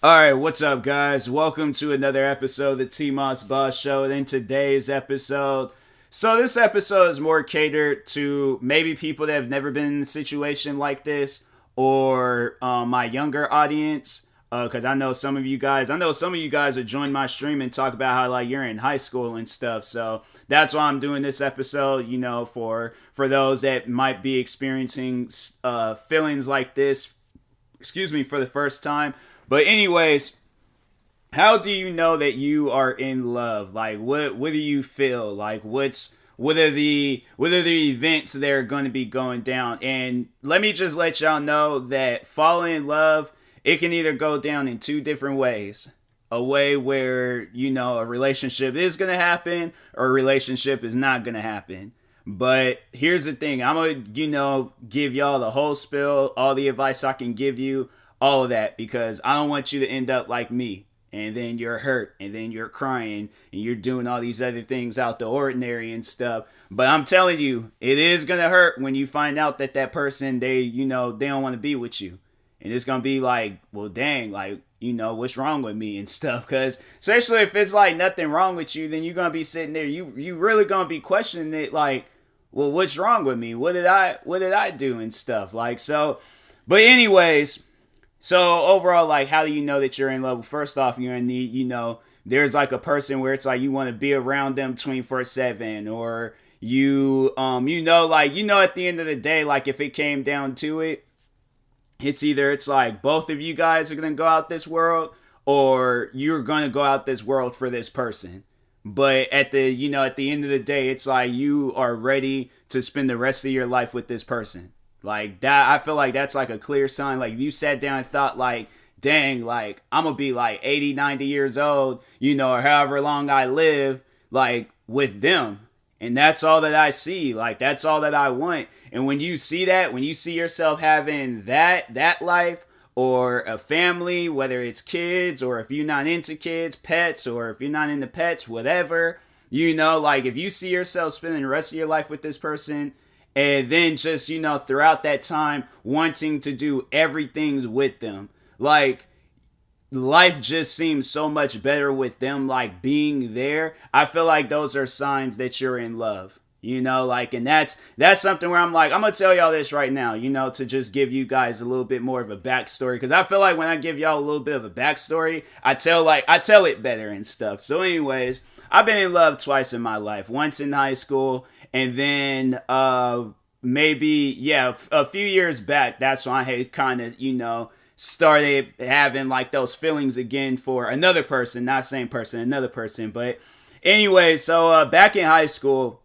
Alright, what's up, guys? Welcome to another episode of the TMossBoss Show. And in today's episode, this episode is more catered to maybe people that have never been in a situation like this, or my younger audience. Because I know some of you guys would join my stream and talk about how like you're in high school and stuff. So that's why I'm doing this episode. For those that might be experiencing feelings like this, for the first time. But anyways, how do you know that you are in love? Like what do you feel? Like what are the events that are going to be going down? And let me just let y'all know that falling in love, it can either go down in two different ways. A way where, a relationship is going to happen or a relationship is not going to happen. But here's the thing. I'm going to, give y'all the whole spill, all the advice I can give you, all of that, because I don't want you to end up like me. And then you're hurt, and then you're crying, and you're doing all these other things out the ordinary and stuff. But I'm telling you, it is going to hurt when you find out that that person, they don't want to be with you. And it's going to be like, well, dang, like, what's wrong with me and stuff. Because especially if it's like nothing wrong with you, then you're going to be sitting there. You really going to be questioning it like, well, what's wrong with me? What did I do and stuff? Like, so, but anyways, so overall, like, how do you know that you're in love? First off, you're in need, there's like a person where it's like you want to be around them 24/7, or at the end of the day, like if it came down to it, it's like both of you guys are going to go out this world, or you're going to go out this world for this person. But at the end of the day, it's like you are ready to spend the rest of your life with this person. Like that, I feel like that's like a clear sign. Like if you sat down and thought like, dang, like I'm gonna be like 80, 90 years old, or however long I live, like with them. And that's all that I see. Like that's all that I want. And when you see that, when you see yourself having that life, or a family, whether it's kids, or if you're not into kids, pets, or if you're not into pets, whatever, like if you see yourself spending the rest of your life with this person, and then just, throughout that time wanting to do everything with them, like life just seems so much better with them, like being there. I feel like those are signs that you're in love. And that's something where I'm like, I'm gonna tell y'all this right now, to just give you guys a little bit more of a backstory, because I feel like when I give y'all a little bit of a backstory, I tell it better and stuff. So anyways, I've been in love twice in my life. Once in high school, and then maybe, yeah, a few years back, that's when I had kind of, started having like those feelings again for another person, not same person, another person. But anyway, so back in high school,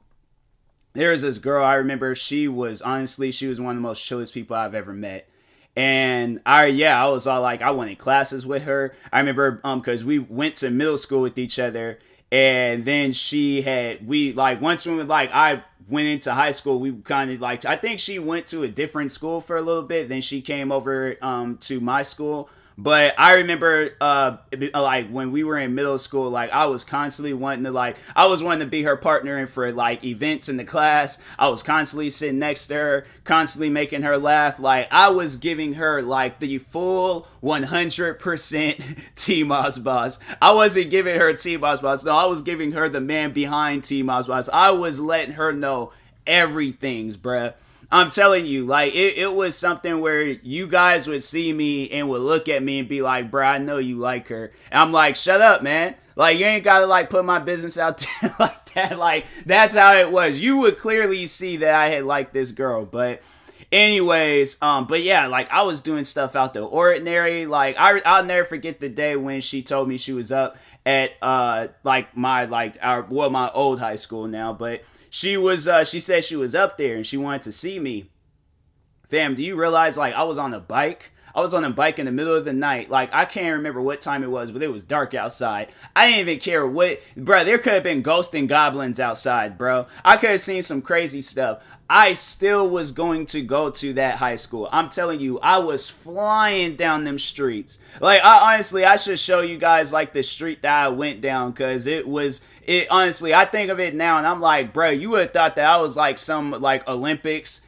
there was this girl. I remember she was one of the most chillest people I've ever met. And I was all like, I wanted classes with her. I remember because we went to middle school with each other, and then once we were like, I went into high school, we kind of like, I think she went to a different school for a little bit, then she came over to my school. But I remember, like when we were in middle school, like I was constantly wanting to be her partner and for like events in the class. I was constantly sitting next to her, constantly making her laugh. Like I was giving her like the full 100% TMossBoss. I wasn't giving her TMossBoss. No, I was giving her the man behind TMossBoss. I was letting her know everything's, bruh. I'm telling you, like, it was something where you guys would see me and would look at me and be like, bro, I know you like her. And I'm like, shut up, man. Like, you ain't got to, like, put my business out there like that. Like, that's how it was. You would clearly see that I had liked this girl. But anyways, but yeah, like, I was doing stuff out the ordinary. Like, I'll never forget the day when she told me she was up at, my old high school now. But she said she was up there and she wanted to see me. Fam, do you realize like I was on a bike? I was on a bike in the middle of the night. Like I can't remember what time it was, but it was dark outside. I didn't even care bro, there could have been ghosts and goblins outside, bro. I could have seen some crazy stuff. I still was going to go to that high school. I'm telling you, I was flying down them streets. Like, honestly, I should show you guys, like, the street that I went down, because honestly, I think of it now, and I'm like, bro, you would have thought that I was, like, some, like, Olympics,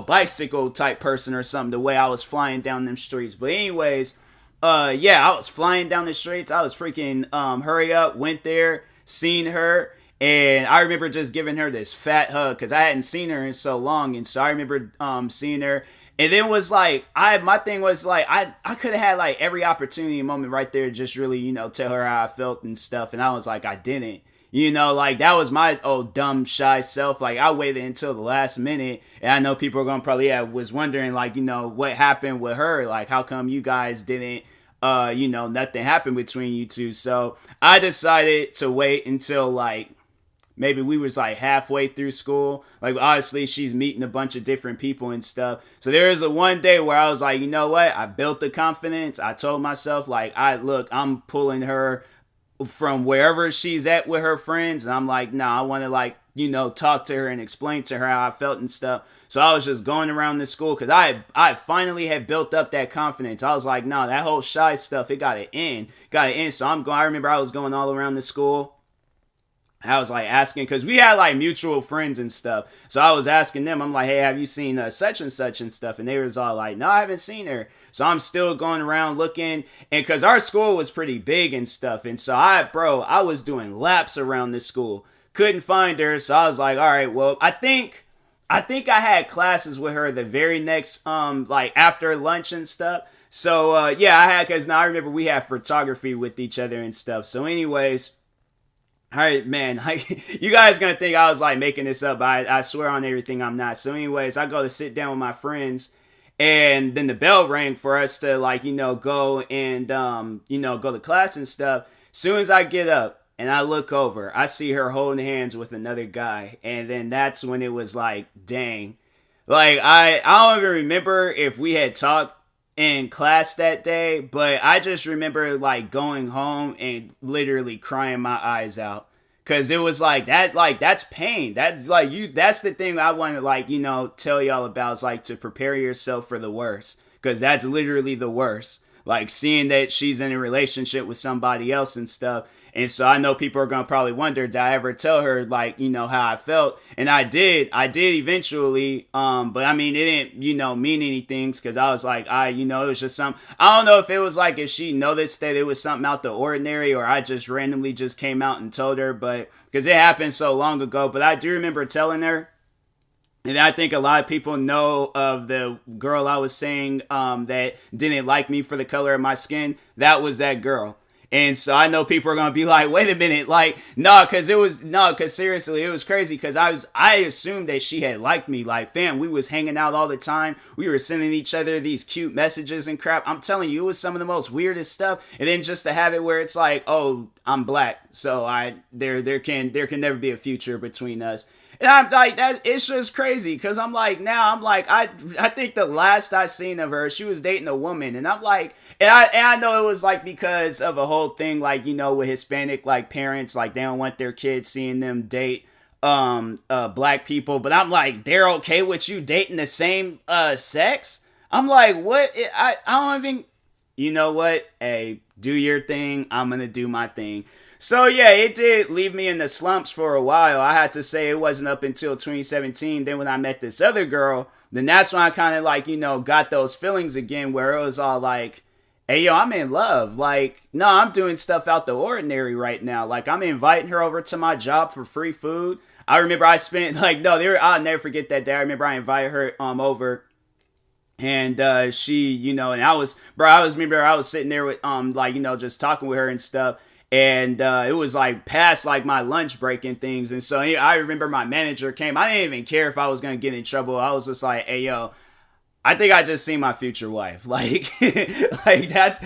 bicycle type person or something, the way I was flying down them streets. But anyways, Yeah, I was flying down the streets. I was freaking hurry up, went there, seen her, and I remember just giving her this fat hug because I hadn't seen her in so long, and so I remember seeing her. And then was like, my thing was like, I could have had like every opportunity moment right there, just really, tell her how I felt and stuff. And I was like, I didn't. Like that was my old dumb shy self. Like I waited until the last minute, and I know people are gonna probably was wondering like what happened with her. Like how come you guys didn't nothing happened between you two. So I decided to wait until like maybe we was like halfway through school. Like obviously she's meeting a bunch of different people and stuff. So there was a one day where I was like, you know what? I built the confidence. I told myself like, I'm pulling her from wherever she's at with her friends, and I'm like, nah, I want to like talk to her and explain to her how I felt and stuff. So I was just going around the school because I finally had built up that confidence. I was like, nah, that whole shy stuff, it gotta end. So I remember I was going all around the school. I was like asking because we had like mutual friends and stuff. So I was asking them, I'm like, hey, have you seen such and such and stuff? And they was all like, no, I haven't seen her. So I'm still going around looking, and because our school was pretty big and stuff. And so I was doing laps around the school. Couldn't find her. So I was like, all right, well, I think I had classes with her the very next, like after lunch and stuff. So, yeah, I had, because now I remember we had photography with each other and stuff. So anyways, all right, man, like, you guys gonna think I was like making this up. I swear on everything I'm not. So anyways, I go to sit down with my friends, and then the bell rang for us to like, go and, go to class and stuff. Soon as I get up and I look over, I see her holding hands with another guy. And then that's when it was like, dang. Like, I don't even remember if we had talked in class that day, but I just remember like going home and literally crying my eyes out. Cause it was like that, like that's pain. That's like that's the thing I want to like, tell y'all about, is like to prepare yourself for the worst. Cause that's literally the worst. Like seeing that she's in a relationship with somebody else and stuff. And so I know people are going to probably wonder, did I ever tell her like, how I felt? And I did eventually. But I mean, it didn't, mean anything, because I was like, it was just something. I don't know if it was like, if she noticed that it was something out the ordinary, or I just randomly just came out and told her, but because it happened so long ago. But I do remember telling her. And I think a lot of people know of the girl I was saying that didn't like me for the color of my skin. That was that girl. And so I know people are going to be like, wait a minute, like, because seriously, it was crazy, because I assumed that she had liked me. Like, fam, we was hanging out all the time. We were sending each other these cute messages and crap. I'm telling you, it was some of the most weirdest stuff. And then just to have it where it's like, oh, I'm black, so there can never be a future between us. And I'm like, it's just crazy, because I think the last I seen of her, she was dating a woman, and I'm like, and I know it was like because of a whole thing, like, with Hispanic like parents, like they don't want their kids seeing them date black people, but I'm like, they're okay with you dating the same sex? I'm like, what? I don't even, you know what? Hey, do your thing. I'm gonna do my thing. So yeah, it did leave me in the slumps for a while. I had to say it wasn't up until 2017. Then when I met this other girl, then that's when I kind of like, got those feelings again, where it was all like, hey, yo, I'm in love. Like, no, I'm doing stuff out the ordinary right now. Like, I'm inviting her over to my job for free food. I remember I spent like, I'll never forget that day. I remember I invited her over. And she, and I was sitting there with just talking with her and stuff. And it was like past like my lunch break and things. And so I remember my manager came. I didn't even care if I was going to get in trouble. I was just like, hey, yo, I think I just seen my future wife. Like, like that's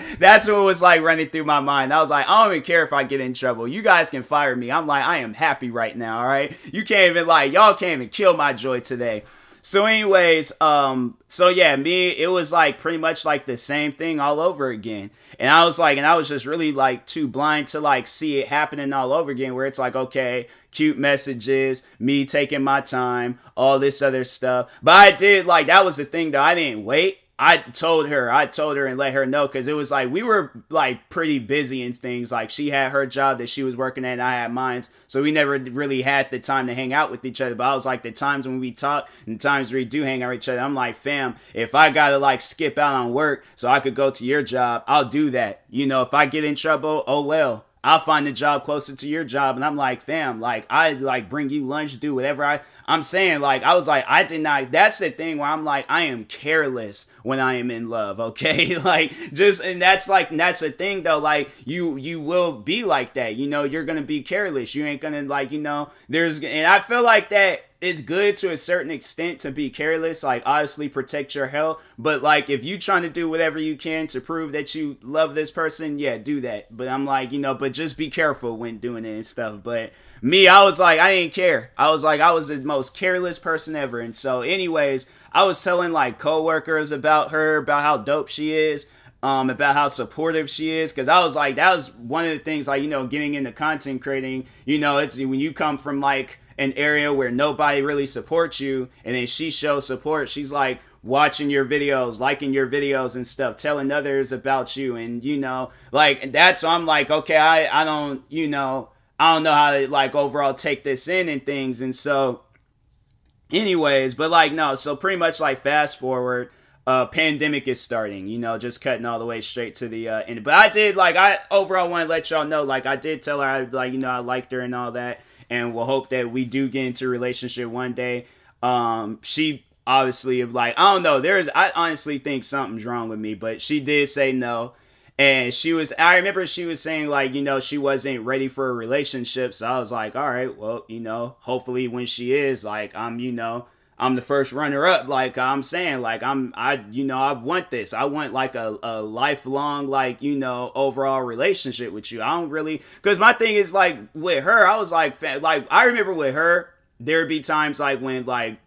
what was like running through my mind. I was like, I don't even care if I get in trouble. You guys can fire me. I'm like, I am happy right now. All right. You can't even y'all can't even kill my joy today. So anyways, so yeah, it was like pretty much like the same thing all over again. And I was just really like too blind to like see it happening all over again, where it's like, okay, cute messages, me taking my time, all this other stuff. But I did that was the thing though. I didn't wait. I told her and let her know, because it was like we were like pretty busy and things. Like she had her job that she was working at and I had mine, so we never really had the time to hang out with each other. But I was like, the times when we talk and the times we do hang out with each other, I'm like, fam, if I gotta like skip out on work so I could go to your job, I'll do that. You know, if I get in trouble, oh well, I'll find a job closer to your job. And I'm like, fam, like I like bring you lunch, do whatever I'm saying. Like I was like, I did not, that's the thing where I'm like, I am careless when I am in love, okay? Like just, and that's the thing though, like you will be like that, you know, you're gonna be careless, you ain't gonna like, you know, and I feel like that it's good to a certain extent to be careless, like obviously protect your health, but like if you trying to do whatever you can to prove that you love this person, yeah, do that. But I'm like, you know, but just be careful when doing it and stuff. But me, I was like, I didn't care. I was like, I was the most careless person ever. And so anyways, I was telling like coworkers about her, about how dope she is, about how supportive she is, because I was like, that was one of the things, like, you know, getting into content creating, you know, it's when you come from like an area where nobody really supports you, and then she shows support. She's like watching your videos, liking your videos and stuff, telling others about you, and you know, like that's, so I'm like, okay, I don't, you know, I don't know how to like overall take this in and things. And so anyways, but like no, so pretty much like fast forward, pandemic is starting, you know, just cutting all the way straight to the end. But I did like, I overall want to let y'all know, like I did tell her I like, you know, I liked her and all that, and we'll hope that we do get into a relationship one day. She obviously, like, I don't know, I honestly think something's wrong with me, but she did say no. And I remember she was saying like, you know, she wasn't ready for a relationship. So I was like, all right, well, you know, hopefully when she is, like, you know, I'm the first runner up. Like I'm saying, like you know, I want this. I want like a lifelong, like, you know, overall relationship with you. I don't really, because my thing is like with her, I was like I remember with her, there'd be times like when like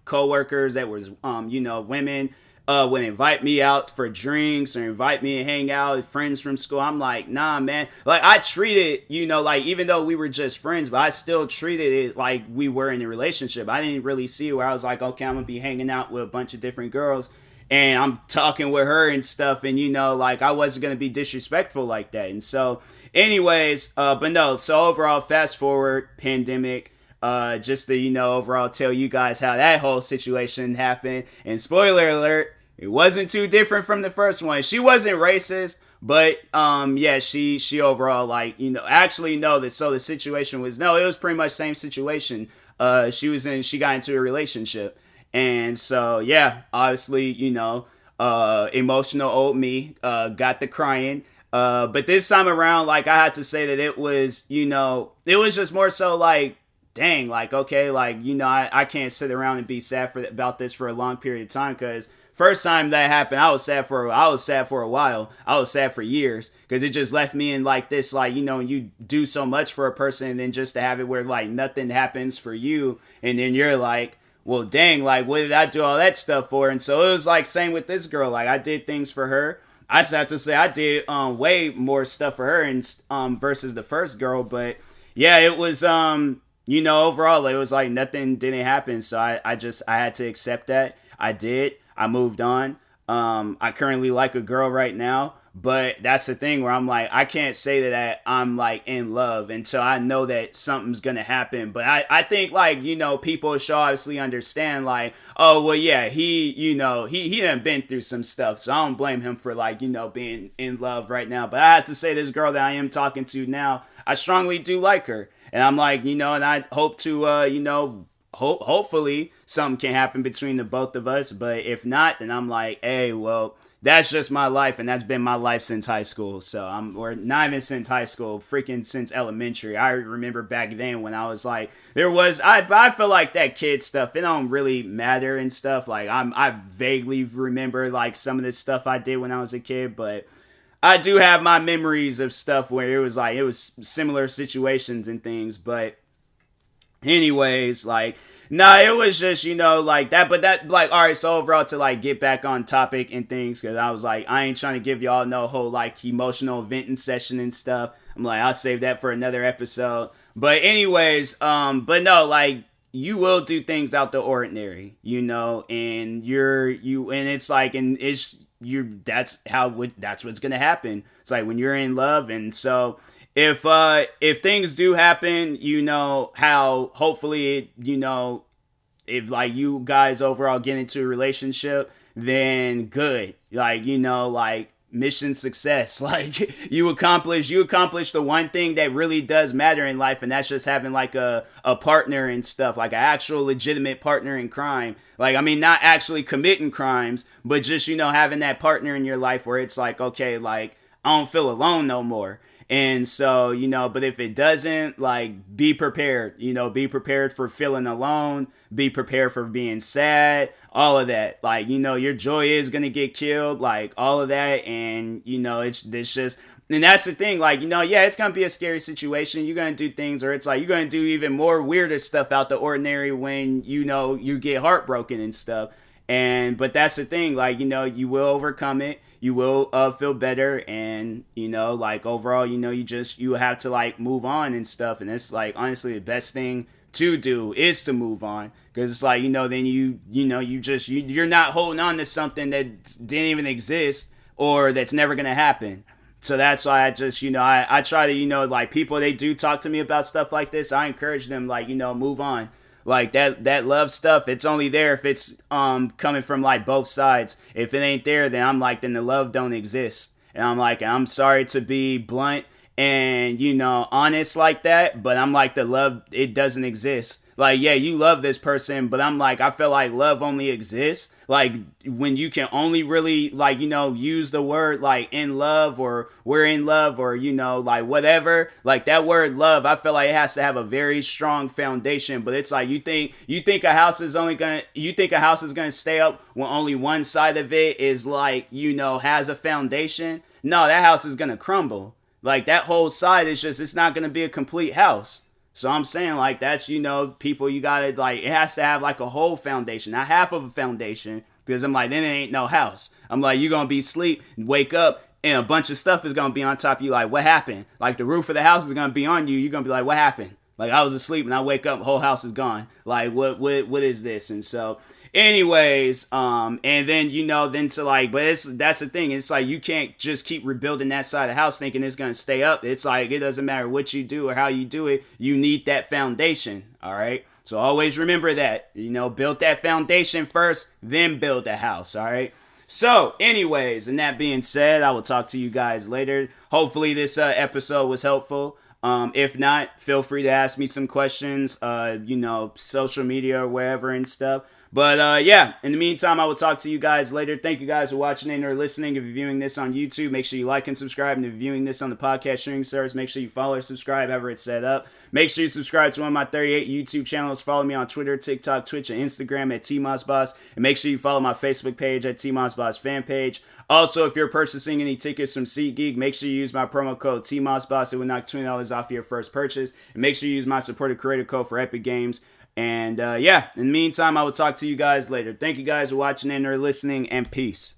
coworkers that was, you know, women, would invite me out for drinks or invite me to hang out with friends from school. I'm like, nah, man. Like, I treated, you know, like, even though we were just friends, but I still treated it like we were in a relationship. I didn't really see where I was like, okay, I'm gonna be hanging out with a bunch of different girls and I'm talking with her and stuff, and, you know, like, I wasn't gonna be disrespectful like that. And so, anyways, but no, so overall, fast forward, pandemic. Just to, you know, overall tell you guys how that whole situation happened. And spoiler alert, it wasn't too different from the first one. She wasn't racist, but yeah, she overall, like, you know, actually no, the situation was, no, it was pretty much same situation. She got into a relationship. And so yeah, obviously, you know, emotional old me got the crying. But this time around, like, I had to say that it was, you know, it was just more so like, dang, like, okay, like, you know, I can't sit around and be sad about this for a long period of time, because first time that happened, I was sad for a while. I was sad for years, because it just left me in like this, like, you know, you do so much for a person, and then just to have it where like nothing happens for you, and then you're like, well, dang, like, what did I do all that stuff for? And so it was like same with this girl. Like, I did things for her. I just have to say I did way more stuff for her and versus the first girl. But yeah, it was you know, overall, it was like nothing didn't happen. So I had to accept that. I did. I moved on. I currently like a girl right now, but that's the thing where I'm like, I can't say that I'm like in love until I know that something's going to happen. But I think, like, you know, people should obviously understand, like, oh, well, yeah, you know, he done been through some stuff. So I don't blame him for, like, you know, being in love right now. But I have to say, this girl that I am talking to now, I strongly do like her. And I'm like, you know, and I hope to, you know, hopefully something can happen between the both of us. But if not, then I'm like, hey, well, that's just my life. And that's been my life since high school. So or not even since high school, freaking since elementary. I remember back then when I was like, I feel like that kid stuff, it don't really matter and stuff. Like, I vaguely remember like some of the stuff I did when I was a kid, but I do have my memories of stuff where it was similar situations and things. But anyways, like, nah, it was just, you know, like that. But that, like, all right, so overall, to like get back on topic and things, because I was like, I ain't trying to give y'all no whole like emotional venting session and stuff. I'm like, I'll save that for another episode. But anyways, but no, like, you will do things out the ordinary, you know, and and it's like, and it's, that's what's gonna happen. It's like when you're in love. And so if things do happen, you know, how hopefully, you know, if like you guys overall get into a relationship, then good. Like, you know, like mission success. Like you accomplish the one thing that really does matter in life, and that's just having like a partner and stuff, like an actual legitimate partner in crime. Like, I mean, not actually committing crimes, but just, you know, having that partner in your life where it's like, okay, like I don't feel alone no more. And so, you know, but if it doesn't, like, be prepared, you know, be prepared for feeling alone, be prepared for being sad, all of that. Like, you know, your joy is going to get killed, like, all of that. And, you know, it's just, and that's the thing, like, you know, yeah, it's going to be a scary situation. You're going to do things, or it's like, you're going to do even more weirder stuff out the ordinary when, you know, you get heartbroken and stuff. But that's the thing, like, you know, you will overcome it. You will feel better, and, you know, like, overall, you know, you have to, like, move on and stuff. And it's like, honestly, the best thing to do is to move on, because it's like, you know, then you're not holding on to something that didn't even exist or that's never gonna happen. So that's why I just, you know, I try to, you know, like, people, they do talk to me about stuff like this, I encourage them, like, you know, move on. Like that love stuff, it's only there if it's coming from like both sides. If it ain't there, then I'm like, then the love don't exist. And I'm like, I'm sorry to be blunt and, you know, honest like that, but I'm like, the love, it doesn't exist. Like, yeah, you love this person, but I'm like, I feel like love only exists like when you can only really, like, you know, use the word like in love, or we're in love, or, you know, like whatever. Like that word love, I feel like it has to have a very strong foundation. But it's like, you think a house is gonna stay up when only one side of it is like, you know, has a foundation? No, that house is gonna crumble. Like that whole side is just, it's not gonna be a complete house. So I'm saying, like, that's, you know, people, you gotta, like, it has to have like a whole foundation, not half of a foundation, because I'm like, then it ain't no house. I'm like, you're gonna be asleep, wake up, and a bunch of stuff is gonna be on top of you. Like, what happened? Like, the roof of the house is gonna be on you. You're gonna be like, what happened? Like, I was asleep and I wake up, the whole house is gone. Like, what is this? And so, anyways, and then, you know, then to like, but that's the thing. It's like, you can't just keep rebuilding that side of the house thinking it's going to stay up. It's like, it doesn't matter what you do or how you do it. You need that foundation. All right. So always remember that, you know, build that foundation first, then build the house. All right. So anyways, and that being said, I will talk to you guys later. Hopefully this episode was helpful. If not, feel free to ask me some questions, you know, social media or wherever and stuff. But yeah, in the meantime, I will talk to you guys later. Thank you guys for watching and or listening. If you're viewing this on YouTube, make sure you like and subscribe. And if you're viewing this on the podcast streaming service, make sure you follow or subscribe, however it's set up. Make sure you subscribe to one of my 38 YouTube channels. Follow me on Twitter, TikTok, Twitch, and Instagram at TMossBoss. And make sure you follow my Facebook page at TMossBoss fan page. Also, if you're purchasing any tickets from SeatGeek, make sure you use my promo code TMossBoss. It will knock $20 off your first purchase. And make sure you use my supported creator code for Epic Games. And yeah, in the meantime, I will talk to you guys later. Thank you guys for watching and or listening, and peace.